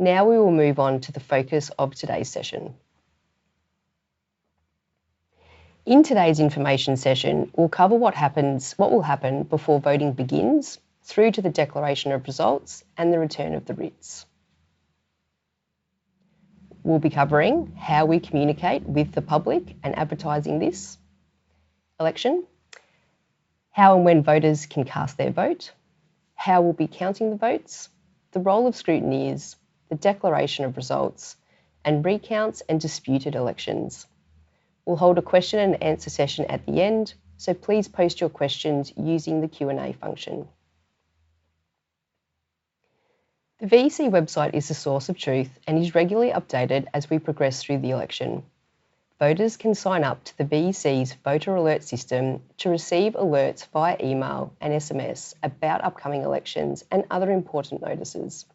Now we will move on to the focus of today's session. In today's information session, we'll cover what will happen before voting begins, through to the declaration of results and the return of the writs. We'll be covering how we communicate with the public and advertising this election, how and when voters can cast their vote, how we'll be counting the votes, the role of scrutineers, the declaration of results, and recounts and disputed elections. We'll hold a question and answer session at the end, so please post your questions using the Q&A function. The VEC website is the source of truth and is regularly updated as we progress through the election. Voters can sign up to the VEC's voter alert system to receive alerts via email and SMS about upcoming elections and other important notices.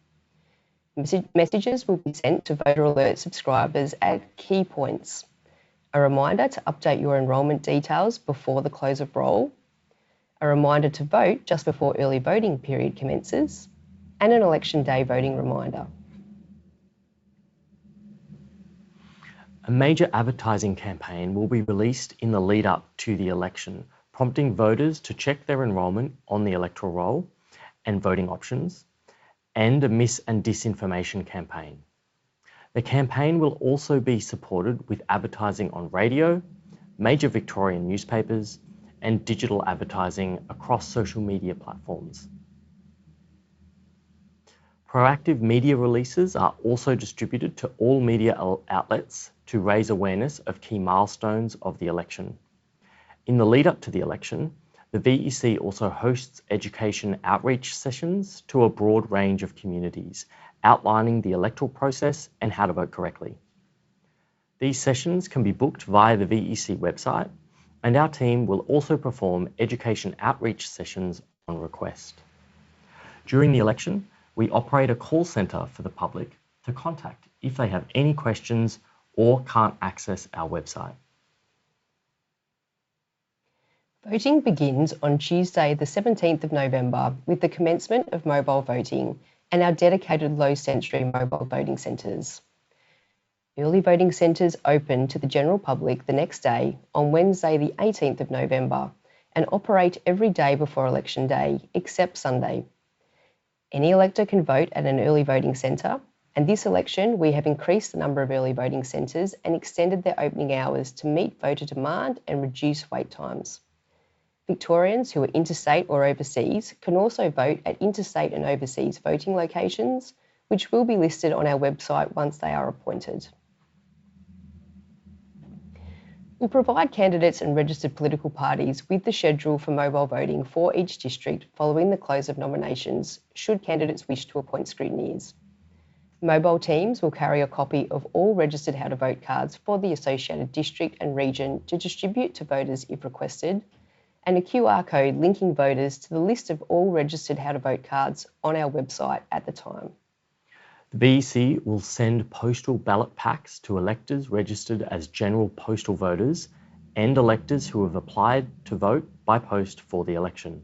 Messages will be sent to voter alert subscribers at key points. A reminder to update your enrolment details before the close of roll, a reminder to vote just before early voting period commences, and an election day voting reminder. A major advertising campaign will be released in the lead up to the election, prompting voters to check their enrolment on the electoral roll and voting options, and a mis- and disinformation campaign. The campaign will also be supported with advertising on radio, major Victorian newspapers, and digital advertising across social media platforms. Proactive media releases are also distributed to all media outlets to raise awareness of key milestones of the election. In the lead up to the election, the VEC also hosts education outreach sessions to a broad range of communities, outlining the electoral process and how to vote correctly. These sessions can be booked via the VEC website, and our team will also perform education outreach sessions on request. During the election, we operate a call centre for the public to contact if they have any questions or can't access our website. Voting begins on Tuesday the 17th of November with the commencement of mobile voting and our dedicated low century mobile voting centres. Early voting centres open to the general public the next day on Wednesday the 18th of November and operate every day before election day except Sunday. Any elector can vote at an early voting centre, and this election we have increased the number of early voting centres and extended their opening hours to meet voter demand and reduce wait times. Victorians who are interstate or overseas can also vote at interstate and overseas voting locations, which will be listed on our website once they are appointed. We'll provide candidates and registered political parties with the schedule for mobile voting for each district following the close of nominations, should candidates wish to appoint scrutineers. Mobile teams will carry a copy of all registered how to vote cards for the associated district and region to distribute to voters if requested, and a QR code linking voters to the list of all registered how to vote cards on our website at the time. The VEC will send postal ballot packs to electors registered as general postal voters and electors who have applied to vote by post for the election.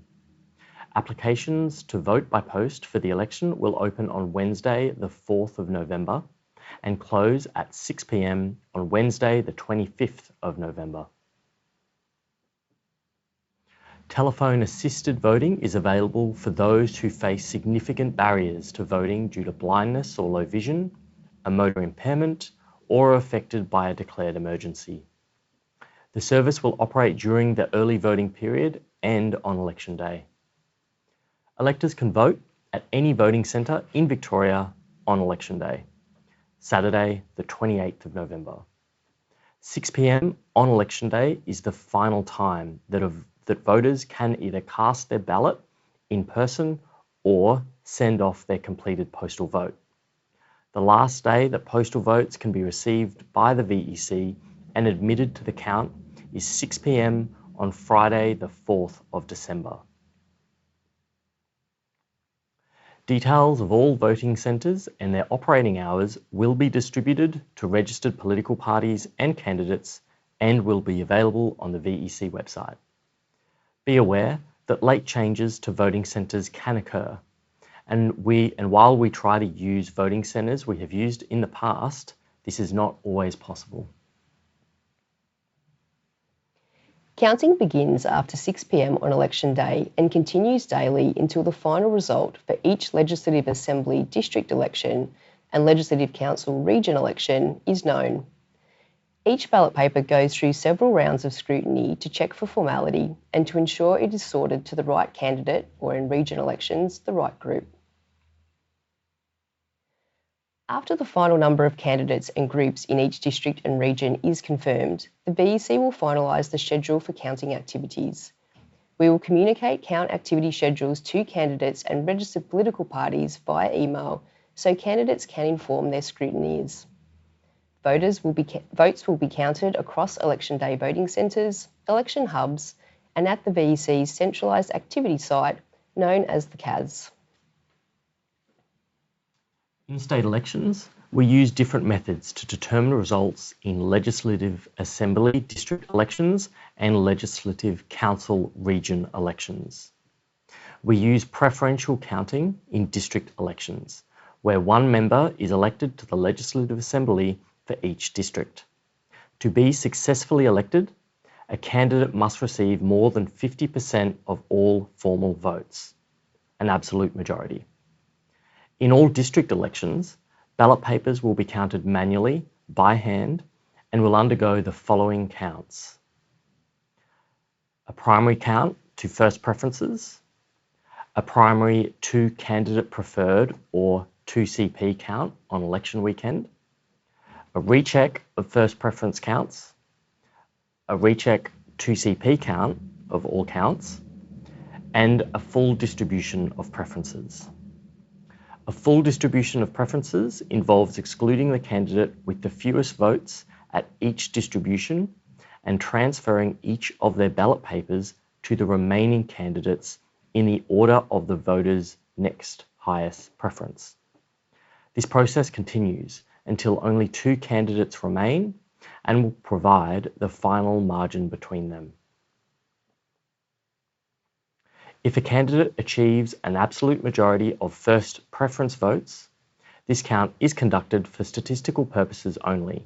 Applications to vote by post for the election will open on Wednesday the 4th of November and close at 6 p.m. on Wednesday the 25th of November. Telephone assisted voting is available for those who face significant barriers to voting due to blindness or low vision, a motor impairment, or are affected by a declared emergency. The service will operate during the early voting period and on election day. Electors can vote at any voting centre in Victoria on election day, Saturday the 28th of November. 6 p.m. on election day is the final time that voters can either cast their ballot in person or send off their completed postal vote. The last day that postal votes can be received by the VEC and admitted to the count is 6 p.m. on Friday the 4th of December. Details of all voting centres and their operating hours will be distributed to registered political parties and candidates and will be available on the VEC website. Be aware that late changes to voting centres can occur, And while we try to use voting centres we have used in the past, this is not always possible. Counting begins after 6 p.m. on election day and continues daily until the final result for each Legislative Assembly district election and Legislative Council region election is known. Each ballot paper goes through several rounds of scrutiny to check for formality and to ensure it is sorted to the right candidate, or in region elections, the right group. After the final number of candidates and groups in each district and region is confirmed, the VEC will finalise the schedule for counting activities. We will communicate count activity schedules to candidates and registered political parties via email so candidates can inform their scrutineers. Votes will be counted across election day voting centres, election hubs, and at the VEC's centralised activity site known as the CAS. In state elections, we use different methods to determine results in Legislative Assembly district elections and Legislative Council region elections. We use preferential counting in district elections, where one member is elected to the Legislative Assembly for each district. To be successfully elected, a candidate must receive more than 50% of all formal votes, an absolute majority. In all district elections, ballot papers will be counted manually, by hand, and will undergo the following counts: a primary count to first preferences, a primary to candidate preferred or 2CP count on election weekend, a recheck of first preference counts, a recheck 2CP count of all counts, and a full distribution of preferences. A full distribution of preferences involves excluding the candidate with the fewest votes at each distribution and transferring each of their ballot papers to the remaining candidates in the order of the voters' next highest preference. This process continues until only 2 candidates remain and will provide the final margin between them. If a candidate achieves an absolute majority of first preference votes, this count is conducted for statistical purposes only.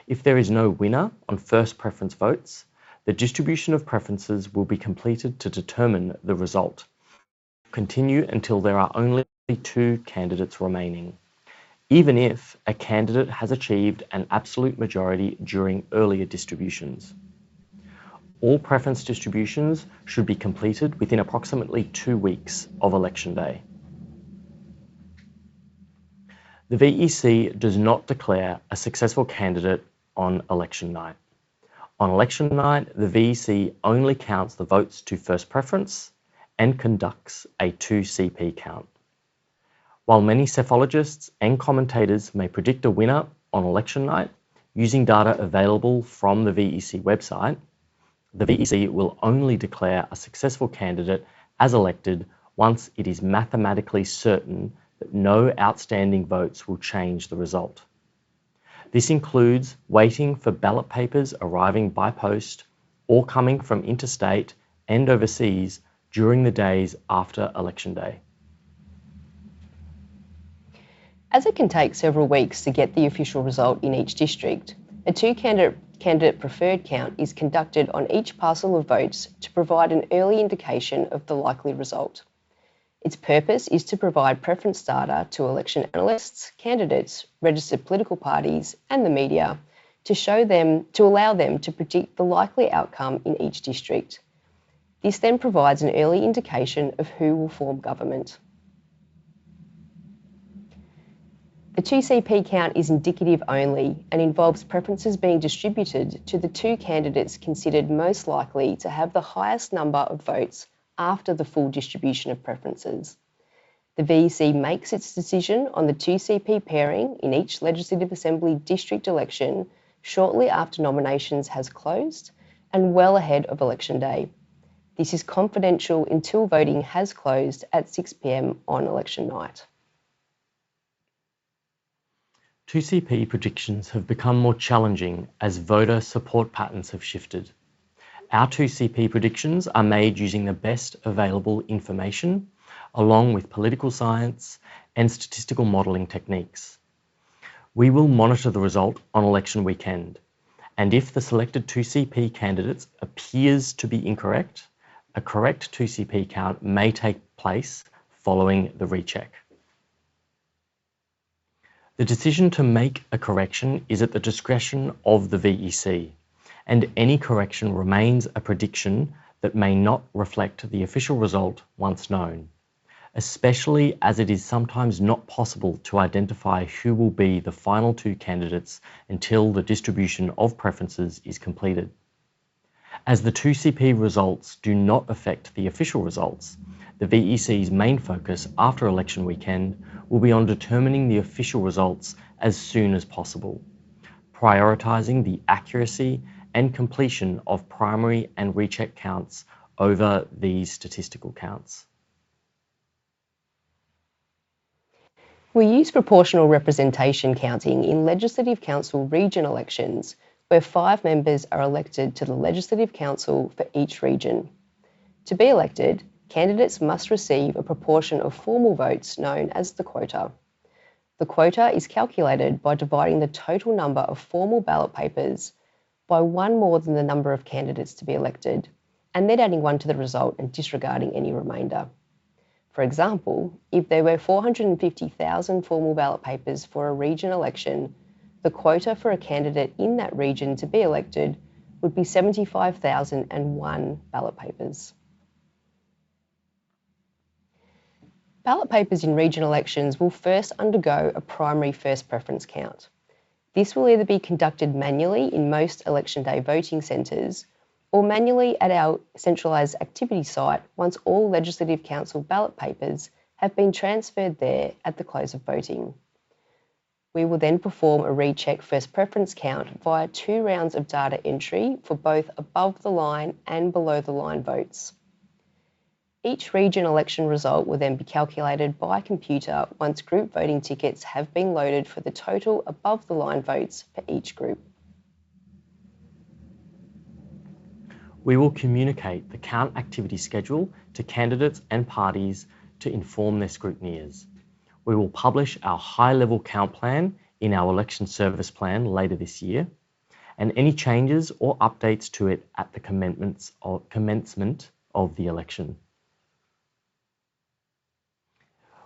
If there is no winner on first preference votes, the distribution of preferences will be completed to determine the result. Continue until there are only 2 candidates remaining, even if a candidate has achieved an absolute majority during earlier distributions. All preference distributions should be completed within approximately 2 weeks of election day. The VEC does not declare a successful candidate on election night. On election night, the VEC only counts the votes to first preference and conducts a 2CP count. While many psephologists and commentators may predict a winner on election night using data available from the VEC website, the VEC will only declare a successful candidate as elected once it is mathematically certain that no outstanding votes will change the result. This includes waiting for ballot papers arriving by post or coming from interstate and overseas during the days after election day. As it can take several weeks to get the official result in each district, a 2-candidate preferred count is conducted on each parcel of votes to provide an early indication of the likely result. Its purpose is to provide preference data to election analysts, candidates, registered political parties, and the media to allow them to predict the likely outcome in each district. This then provides an early indication of who will form government. The 2CP count is indicative only and involves preferences being distributed to the 2 candidates considered most likely to have the highest number of votes after the full distribution of preferences. The VEC makes its decision on the 2CP pairing in each Legislative Assembly district election shortly after nominations has closed and well ahead of election day. This is confidential until voting has closed at 6 p.m. on election night. 2CP predictions have become more challenging as voter support patterns have shifted. Our 2CP predictions are made using the best available information along with political science and statistical modelling techniques. We will monitor the result on election weekend, and if the selected 2CP candidates appears to be incorrect, a correct 2CP count may take place following the recheck. The decision to make a correction is at the discretion of the VEC, and any correction remains a prediction that may not reflect the official result once known, especially as it is sometimes not possible to identify who will be the final two candidates until the distribution of preferences is completed. As the 2CP results do not affect the official results, the VEC's main focus after election weekend will be on determining the official results as soon as possible, prioritising the accuracy and completion of primary and recheck counts over these statistical counts. We use proportional representation counting in Legislative Council region elections, where 5 members are elected to the Legislative Council for each region. To be elected, candidates must receive a proportion of formal votes known as the quota. The quota is calculated by dividing the total number of formal ballot papers by 1 more than the number of candidates to be elected, and then adding 1 to the result and disregarding any remainder. For example, if there were 450,000 formal ballot papers for a region election, the quota for a candidate in that region to be elected would be 75,001 ballot papers. Ballot papers in region elections will first undergo a primary first preference count. This will either be conducted manually in most election day voting centres or manually at our centralised activity site once all Legislative Council ballot papers have been transferred there at the close of voting. We will then perform a recheck first preference count via 2 rounds of data entry for both above the line and below the line votes. Each region election result will then be calculated by computer once group voting tickets have been loaded for the total above the line votes for each group. We will communicate the count activity schedule to candidates and parties to inform their scrutineers. We will publish our high-level count plan in our election service plan later this year, and any changes or updates to it at the commencement of the election.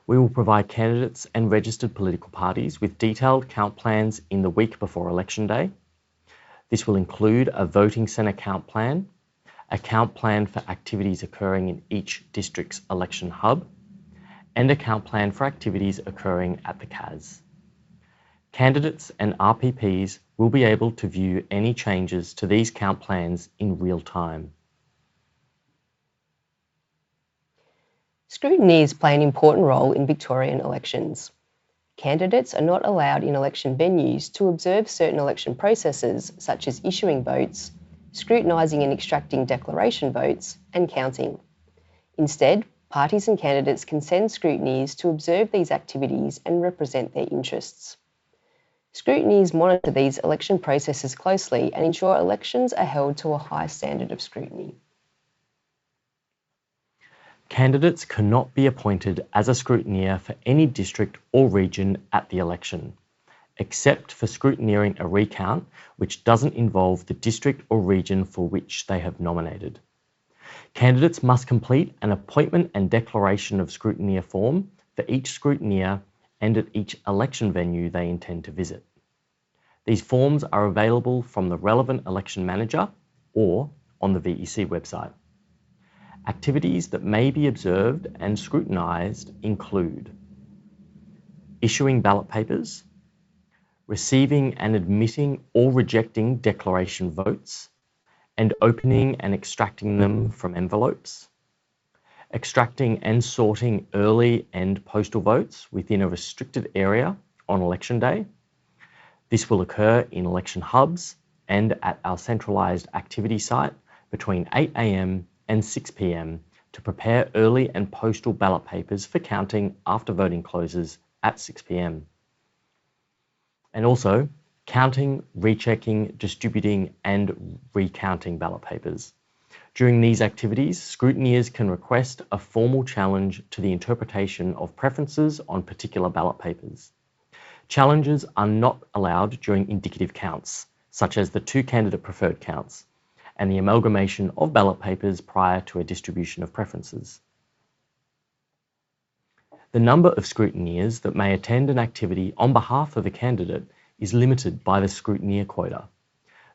We will provide candidates and registered political parties with detailed count plans in the week before election day. This will include a voting centre count plan, a count plan for activities occurring in each district's election hub, and a count plan for activities occurring at the CAS. Candidates and RPPs will be able to view any changes to these count plans in real time. Scrutineers play an important role in Victorian elections. Candidates are not allowed in election venues to observe certain election processes such as issuing votes, scrutinising and extracting declaration votes, and counting. Instead, parties and candidates can send scrutineers to observe these activities and represent their interests. Scrutineers monitor these election processes closely and ensure elections are held to a high standard of scrutiny. Candidates cannot be appointed as a scrutineer for any district or region at the election, except for scrutineering a recount which doesn't involve the district or region for which they have nominated. Candidates must complete an appointment and declaration of scrutineer form for each scrutineer and at each election venue they intend to visit. These forms are available from the relevant election manager or on the VEC website. Activities that may be observed and scrutinised include issuing ballot papers, receiving and admitting or rejecting declaration votes, and opening and extracting them from envelopes, extracting and sorting early and postal votes within a restricted area on election day. This will occur in election hubs and at our centralised activity site between 8 a.m. and 6 p.m. to prepare early and postal ballot papers for counting after voting closes at 6 p.m. And also counting, rechecking, distributing and recounting ballot papers. During these activities, scrutineers can request a formal challenge to the interpretation of preferences on particular ballot papers. Challenges are not allowed during indicative counts, such as the two candidate preferred counts, and the amalgamation of ballot papers prior to a distribution of preferences. The number of scrutineers that may attend an activity on behalf of a candidate is limited by the scrutineer quota.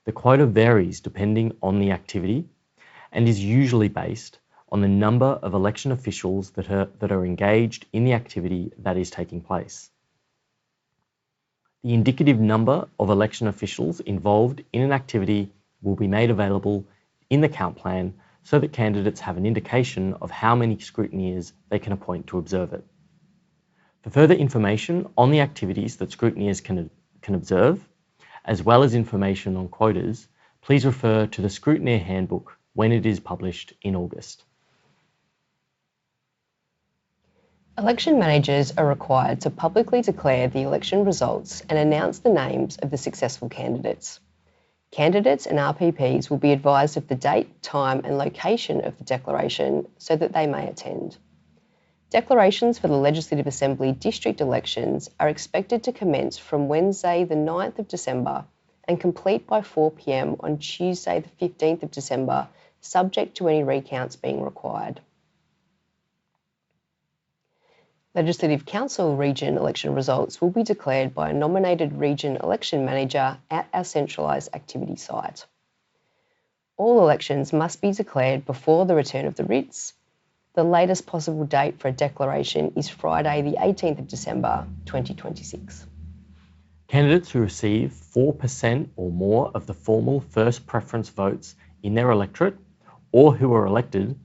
The quota varies depending on the activity and is usually based on the number of election officials that are engaged in the activity that is taking place. The indicative number of election officials involved in an activity will be made available in the count plan so that candidates have an indication of how many scrutineers they can appoint to observe it. For further information on the activities that scrutineers can observe, as well as information on quotas, please refer to the Scrutineer Handbook when it is published in August. Election managers are required to publicly declare the election results and announce the names of the successful candidates. Candidates and RPPs will be advised of the date, time and location of the declaration so that they may attend. Declarations for the Legislative Assembly district elections are expected to commence from Wednesday the 9th of December and complete by 4 p.m. on Tuesday the 15th of December, subject to any recounts being required. Legislative Council region election results will be declared by a nominated region election manager at our centralised activity site. All elections must be declared before the return of the writs. The latest possible date for a declaration is Friday the 18th of December 2026. Candidates who receive 4% or more of the formal first preference votes in their electorate or who are elected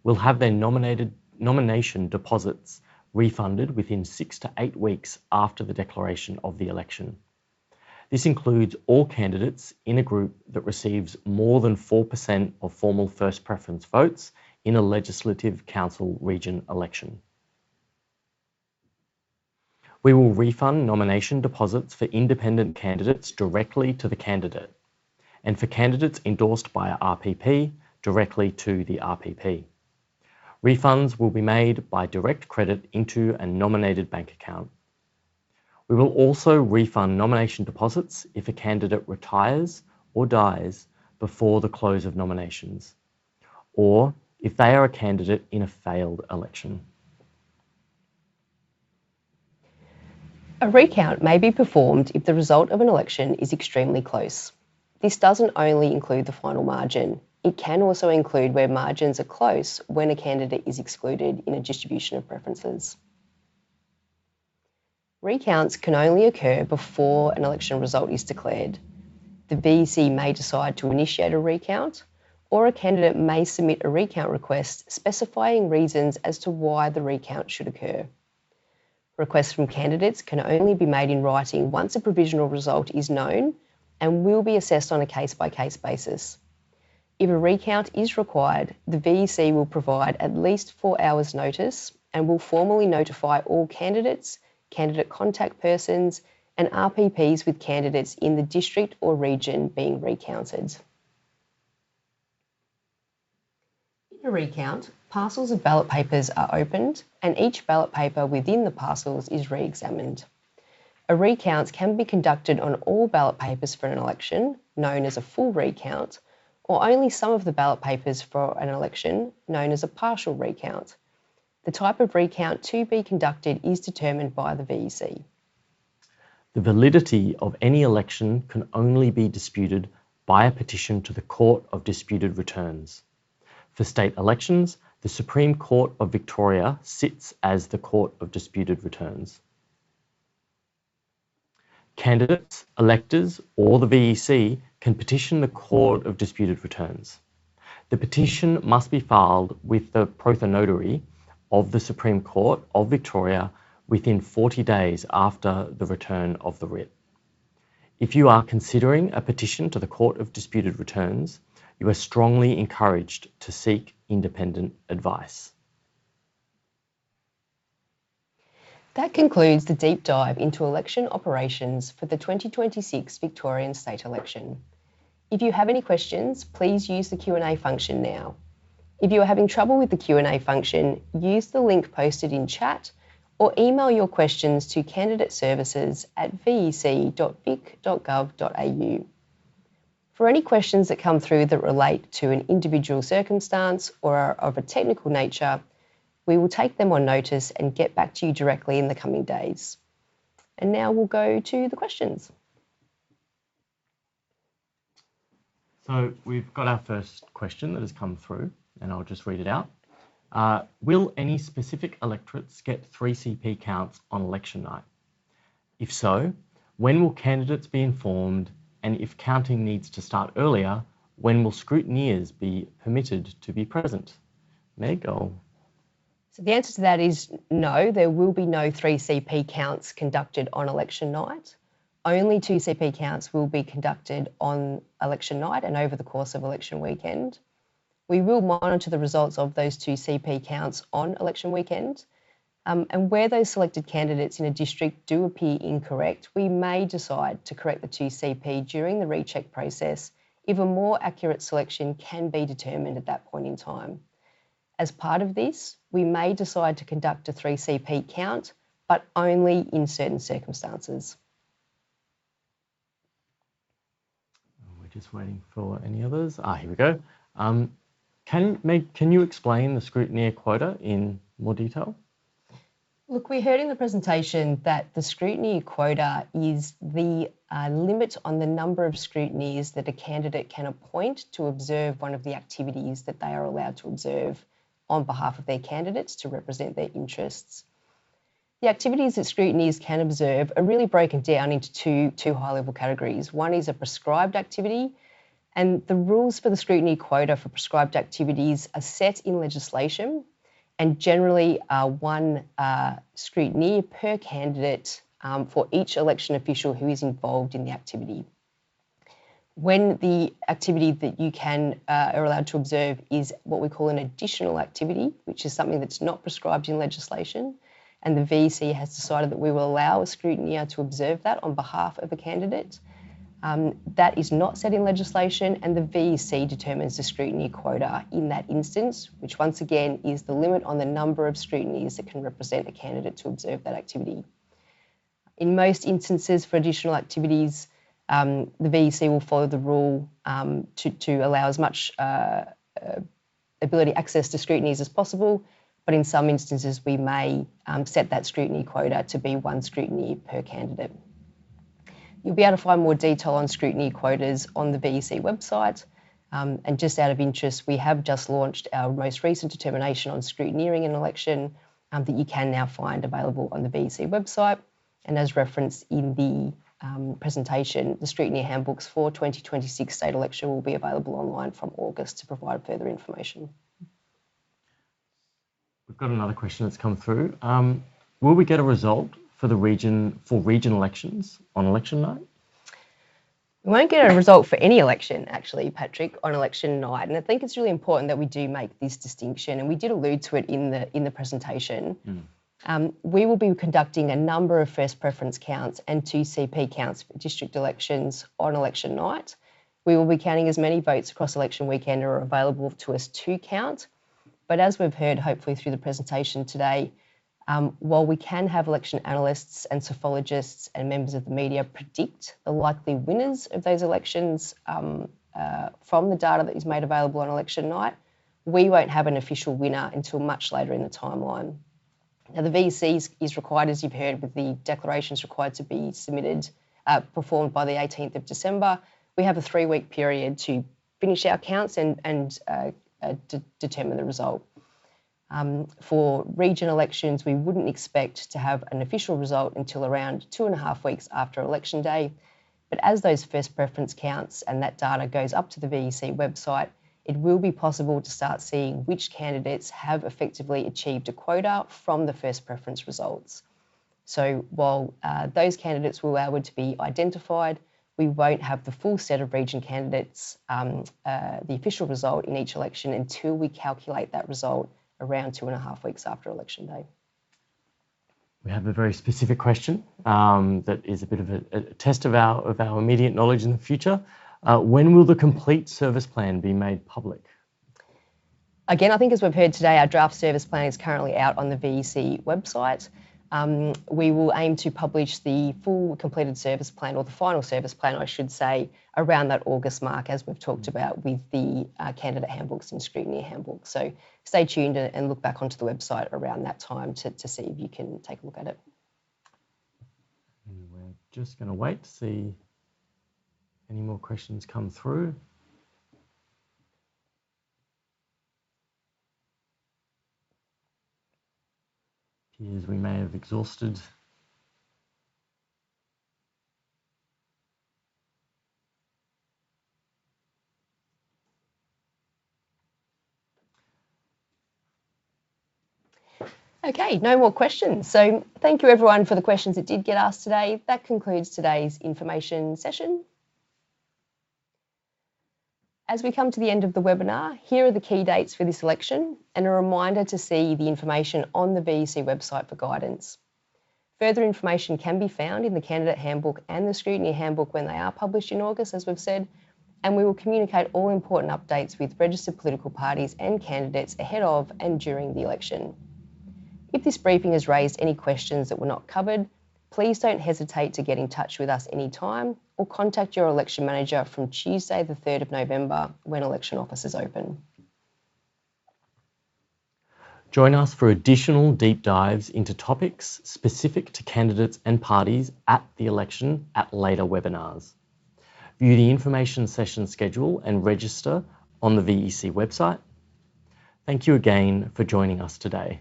will have their nomination deposits refunded within 6 to 8 weeks after the declaration of the election. This includes all candidates in a group that receives more than 4% of formal first preference votes in a Legislative Council region election. We will refund nomination deposits for independent candidates directly to the candidate, and for candidates endorsed by a RPP, directly to the RPP. Refunds will be made by direct credit into a nominated bank account. We will also refund nomination deposits if a candidate retires or dies before the close of nominations, or if they are a candidate in a failed election. A recount may be performed if the result of an election is extremely close. This doesn't only include the final margin. It can also include where margins are close when a candidate is excluded in a distribution of preferences. Recounts can only occur before an election result is declared. The VEC may decide to initiate a recount, or a candidate may submit a recount request specifying reasons as to why the recount should occur. Requests from candidates can only be made in writing once a provisional result is known and will be assessed on a case-by-case basis. If a recount is required, the VEC will provide at least 4 hours notice and will formally notify all candidates, candidate contact persons and RPPs with candidates in the district or region being recounted. In a recount, parcels of ballot papers are opened and each ballot paper within the parcels is re-examined. A recount can be conducted on all ballot papers for an election, known as a full recount, or only some of the ballot papers for an election, known as a partial recount. The type of recount to be conducted is determined by the VEC. The validity of any election can only be disputed by a petition to the Court of Disputed Returns. For state elections, the Supreme Court of Victoria sits as the Court of Disputed Returns. Candidates, electors, or the VEC can petition the Court of Disputed Returns. The petition must be filed with the prothonotary of the Supreme Court of Victoria within 40 days after the return of the writ. If you are considering a petition to the Court of Disputed Returns, you are strongly encouraged to seek independent advice. That concludes the deep dive into election operations for the 2026 Victorian state election. If you have any questions, please use the Q&A function now. If you are having trouble with the Q&A function, use the link posted in chat or email your questions to candidateservices@vec.vic.gov.au. For any questions that come through that relate to an individual circumstance or are of a technical nature, we will take them on notice and get back to you directly in the coming days. And now we'll go to the questions. So we've got our first question that has come through, and I'll just read it out. Will any specific electorates get 3 CP counts on election night? If so, when will candidates be informed? And if counting needs to start earlier, when will scrutineers be permitted to be present? Meg, So the answer to that is no, there will be no 3 CP counts conducted on election night. Only 2 CP counts will be conducted on election night and over the course of election weekend. We will monitor the results of those 2 CP counts on election weekend. And where those selected candidates in a district do appear incorrect, we may decide to correct the 2 CP during the recheck process if a more accurate selection can be determined at that point in time. As part of this, we may decide to conduct a 3 CP count, but only in certain circumstances. we're just waiting for any others. Here we go. Meg, can you explain the scrutineer quota in more detail? Look, we heard in the presentation that the scrutineer quota is the limit on the number of scrutineers that a candidate can appoint to observe one of the activities that they are allowed to observe on behalf of their candidates to represent their interests. The activities that scrutineers can observe are really broken down into two high-level categories. One is a prescribed activity, and the rules for the scrutineer quota for prescribed activities are set in legislation, and generally one scrutineer per candidate for each election official who is involved in the activity. When the activity that you are allowed to observe is what we call an additional activity, which is something that's not prescribed in legislation, and the VEC has decided that we will allow a scrutineer to observe that on behalf of a candidate, that is not set in legislation, and the VEC determines the scrutineer quota in that instance, which once again is the limit on the number of scrutineers that can represent a candidate to observe that activity. In most instances for additional activities, the VEC will follow the rule to allow as much ability access to scrutineers as possible, but in some instances we may set that scrutineer quota to be 1 scrutineer per candidate. You'll be able to find more detail on scrutineer quotas on the VEC website. And just out of interest, we have just launched our most recent determination on scrutineering an election that you can now find available on the VEC website. And as referenced in the presentation, the scrutineer handbooks for 2026 state election will be available online from August to provide further information. We've got another question that's come through. Will we get a result for region elections on election night? We won't get a result for any election, actually, Patrick, on election night. And I think it's really important that we do make this distinction, and we did allude to it in the presentation. We will be conducting a number of first preference counts and 2 CP counts for district elections on election night. We will be counting as many votes across election weekend are available to us to count. But as we've heard, hopefully through the presentation today, while we can have election analysts and psephologists and members of the media predict the likely winners of those elections from the data that is made available on election night, we won't have an official winner until much later in the timeline. Now, the VEC is required, as you've heard, with the declarations required to be submitted, performed by the 18th of December. We have a 3-week period to finish our counts and determine the result. For region elections, we wouldn't expect to have an official result until around 2.5 weeks after election day. But as those first preference counts and that data goes up to the VEC website, it will be possible to start seeing which candidates have effectively achieved a quota from the first preference results. So while those candidates will be able to be identified, we won't have the full set of region candidates, the official result in each election, until we calculate that result around 2.5 weeks after election day. We have a very specific question that is a bit of a test of our immediate knowledge in the future. When will the complete service plan be made public? Again, I think as we've heard today, our draft service plan is currently out on the VEC website. We will aim to publish the full completed service plan, or the final service plan, I should say, around that August mark, as we've talked about with the candidate handbooks and scrutineer handbooks. So stay tuned and look back onto the website around that time to see if you can take a look at it. And we're just going to wait to see any more questions come through. Appears we may have exhausted Okay, no more questions. So thank you everyone for the questions that did get asked today. That concludes today's information session. As we come to the end of the webinar, here are the key dates for this election and a reminder to see the information on the VEC website for guidance. Further information can be found in the candidate handbook and the scrutineer handbook when they are published in August, as we've said, and we will communicate all important updates with registered political parties and candidates ahead of and during the election. If this briefing has raised any questions that were not covered, please don't hesitate to get in touch with us anytime or contact your election manager from Tuesday the 3rd of November when election offices open. Join us for additional deep dives into topics specific to candidates and parties at the election at later webinars. View the information session schedule and register on the VEC website. Thank you again for joining us today.